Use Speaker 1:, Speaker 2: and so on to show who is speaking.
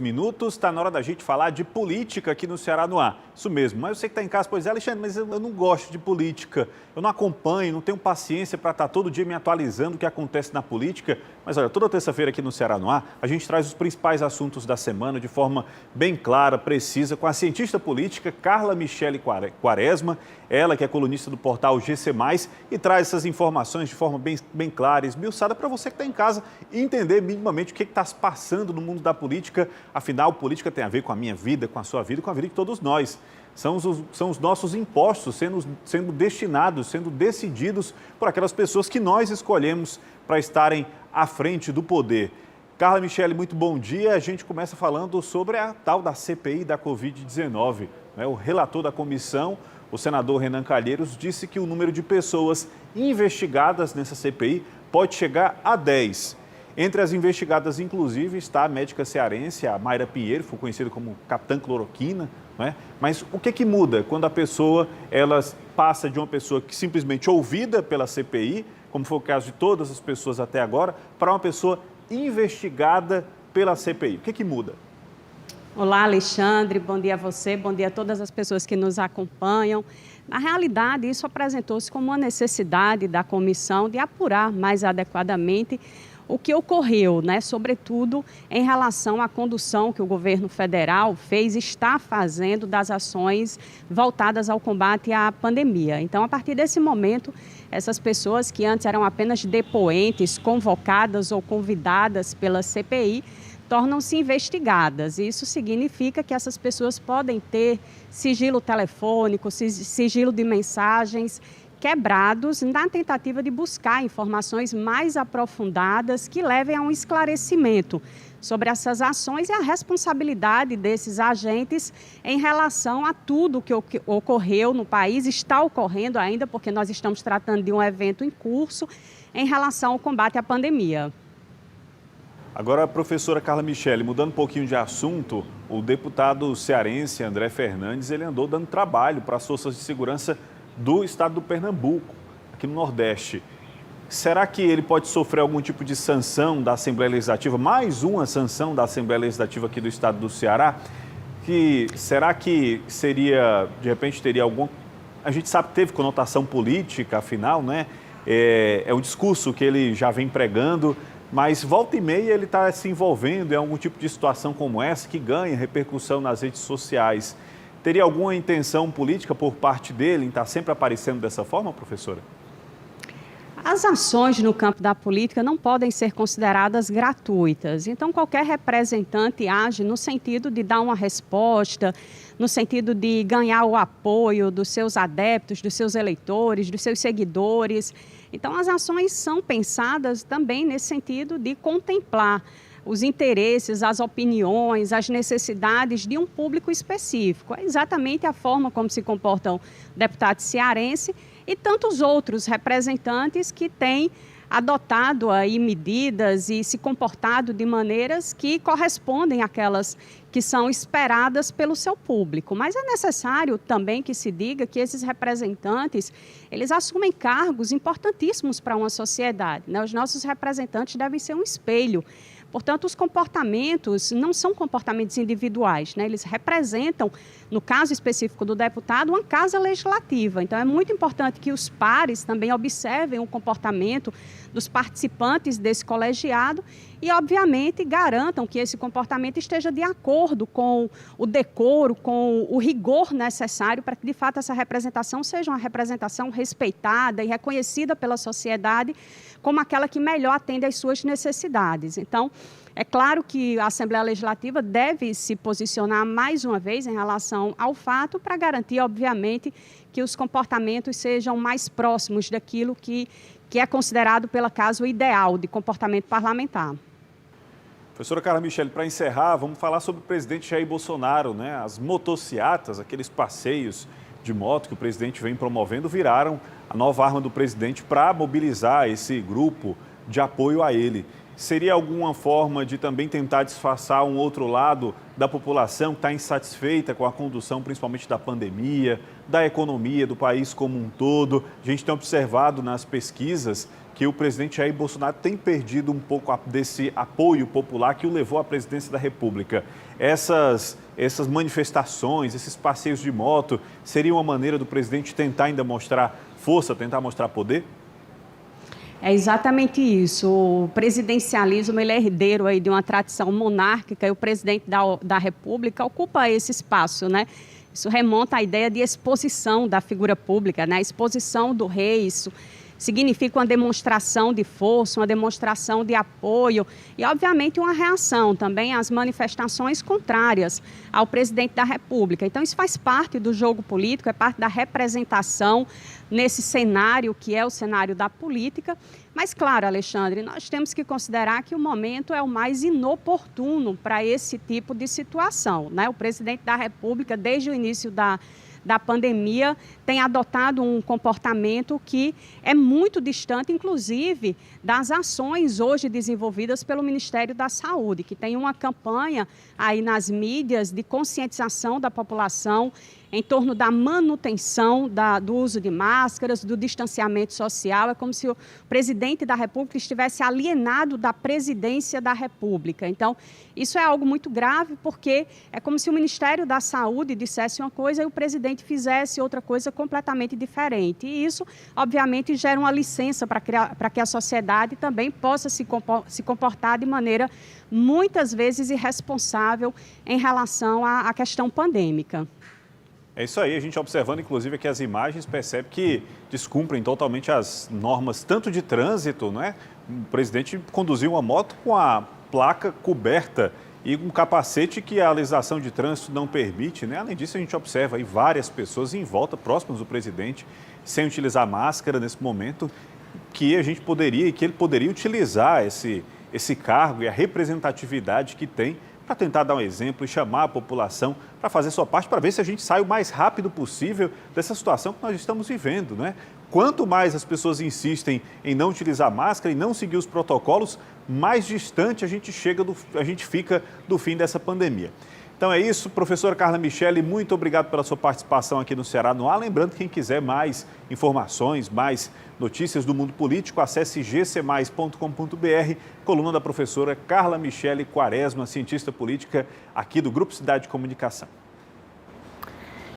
Speaker 1: Minutos, está na hora da gente falar de política aqui no Ceará no Ar. Isso mesmo, mas eu sei que está em casa, pois é, Alexandre, mas eu não gosto de política, eu não acompanho, não tenho paciência para estar todo dia me atualizando o que acontece na política. Mas olha, toda terça-feira aqui no Ceará no Ar, a gente traz os principais assuntos da semana de forma bem clara, precisa, com a cientista política Carla Michele Quaresma, ela que é colunista do portal GC+, e traz essas informações de forma bem clara e esmiuçada para você que está em casa entender minimamente o que está se passando no mundo da política. Afinal, política tem a ver com a minha vida, com a sua vida, com a vida de todos nós. São os nossos impostos sendo destinados, sendo decididos por aquelas pessoas que nós escolhemos para estarem à frente do poder. Carla Michele, muito bom dia. A gente começa falando sobre a tal da CPI da Covid-19. O relator da comissão, o senador Renan Calheiros, disse que o número de pessoas investigadas nessa CPI pode chegar a 10. Entre as investigadas, inclusive, está a médica cearense, a Mayra Pinheiro, foi conhecida como Capitã Cloroquina. Mas o que muda quando a pessoa passa de uma pessoa que simplesmente ouvida pela CPI, como foi o caso de todas as pessoas até agora, para uma pessoa investigada pela CPI? O que muda?
Speaker 2: Olá, Alexandre, bom dia a você, bom dia a todas as pessoas que nos acompanham. Na realidade, isso apresentou-se como uma necessidade da comissão de apurar mais adequadamente o que ocorreu, sobretudo em relação à condução que o governo federal fez e está fazendo das ações voltadas ao combate à pandemia. Então, a partir desse momento, essas pessoas que antes eram apenas depoentes, convocadas ou convidadas pela CPI, tornam-se investigadas. Isso significa que essas pessoas podem ter sigilo telefônico, sigilo de mensagens quebrados na tentativa de buscar informações mais aprofundadas que levem a um esclarecimento sobre essas ações e a responsabilidade desses agentes em relação a tudo que ocorreu no país, está ocorrendo ainda, porque nós estamos tratando de um evento em curso em relação ao combate à pandemia.
Speaker 1: Agora, a professora Carla Michele, mudando um pouquinho de assunto, o deputado cearense André Fernandes, ele andou dando trabalho para as forças de segurança do estado do Pernambuco, aqui no Nordeste. Será que ele pode sofrer algum tipo de sanção da Assembleia Legislativa, mais uma sanção da Assembleia Legislativa aqui do estado do Ceará? Será que seria, de repente, teria algum... A gente sabe que teve conotação política, afinal, É um discurso que ele já vem pregando, mas volta e meia ele está se envolvendo em algum tipo de situação como essa, que ganha repercussão nas redes sociais. Teria alguma intenção política por parte dele em estar sempre aparecendo dessa forma, professora?
Speaker 2: As ações no campo da política não podem ser consideradas gratuitas. Então, qualquer representante age no sentido de dar uma resposta, no sentido de ganhar o apoio dos seus adeptos, dos seus eleitores, dos seus seguidores. Então, as ações são pensadas também nesse sentido de contemplar os interesses, as opiniões, as necessidades de um público específico. É exatamente a forma como se comportam o deputado cearense e tantos outros representantes que têm adotado aí medidas e se comportado de maneiras que correspondem àquelas que são esperadas pelo seu público. Mas é necessário também que se diga que esses representantes, eles assumem cargos importantíssimos para uma sociedade, Os nossos representantes devem ser um espelho. Portanto, os comportamentos não são comportamentos individuais, Eles representam, no caso específico do deputado, uma casa legislativa. Então, é muito importante que os pares também observem o comportamento dos participantes desse colegiado e, obviamente, garantam que esse comportamento esteja de acordo com o decoro, com o rigor necessário para que, de fato, essa representação seja uma representação respeitada e reconhecida pela sociedade como aquela que melhor atende às suas necessidades. Então, é claro que a Assembleia Legislativa deve se posicionar mais uma vez em relação ao fato para garantir, obviamente, que os comportamentos sejam mais próximos daquilo que é considerado, pelo caso, o ideal de comportamento parlamentar.
Speaker 1: Professora Carla Michele, para encerrar, vamos falar sobre o presidente Jair Bolsonaro, As motociatas, aqueles passeios de moto que o presidente vem promovendo, viraram a nova arma do presidente para mobilizar esse grupo de apoio a ele. Seria alguma forma de também tentar disfarçar um outro lado da população que está insatisfeita com a condução, principalmente da pandemia, da economia do país como um todo? A gente tem observado nas pesquisas que o presidente Jair Bolsonaro tem perdido um pouco desse apoio popular que o levou à presidência da República. Essas manifestações, esses passeios de moto, seria uma maneira do presidente tentar ainda mostrar força, tentar mostrar poder?
Speaker 2: É exatamente isso. O presidencialismo ele é herdeiro aí de uma tradição monárquica e o presidente da República ocupa esse espaço, né? Isso remonta à ideia de exposição da figura pública, né? A exposição do rei, isso significa uma demonstração de força, uma demonstração de apoio e, obviamente, uma reação também às manifestações contrárias ao presidente da República. Então, isso faz parte do jogo político, é parte da representação nesse cenário que é o cenário da política. Mas, claro, Alexandre, nós temos que considerar que o momento é o mais inoportuno para esse tipo de situação, né? O presidente da República, desde o início da pandemia, tem adotado um comportamento que é muito distante, inclusive, das ações hoje desenvolvidas pelo Ministério da Saúde, que tem uma campanha aí nas mídias de conscientização da população em torno da manutenção do uso de máscaras, do distanciamento social. É como se o presidente da República estivesse alienado da presidência da República. Então, isso é algo muito grave, porque é como se o Ministério da Saúde dissesse uma coisa e o presidente fizesse outra coisa completamente diferente. E isso, obviamente, gera uma licença para que a sociedade também possa se comportar de maneira muitas vezes irresponsável em relação à questão pandêmica.
Speaker 1: É isso aí, a gente observando, inclusive, aqui as imagens, percebe que descumprem totalmente as normas, tanto de trânsito, não é? O presidente conduziu uma moto com a placa coberta e um capacete que a legislação de trânsito não permite, né? Além disso, a gente observa aí várias pessoas em volta, próximas do presidente, sem utilizar máscara nesse momento, que ele poderia utilizar esse cargo e a representatividade que tem para tentar dar um exemplo e chamar a população para fazer sua parte, para ver se a gente sai o mais rápido possível dessa situação que nós estamos vivendo, né? Quanto mais as pessoas insistem em não utilizar máscara e não seguir os protocolos, mais distante a gente fica do fim dessa pandemia. Então é isso, professora Carla Micheli, muito obrigado pela sua participação aqui no Ceará no Ar. Lembrando, quem quiser mais informações, mais notícias do mundo político, acesse gcmais.com.br, coluna da professora Carla Micheli Quaresma, cientista política aqui do Grupo Cidade de Comunicação.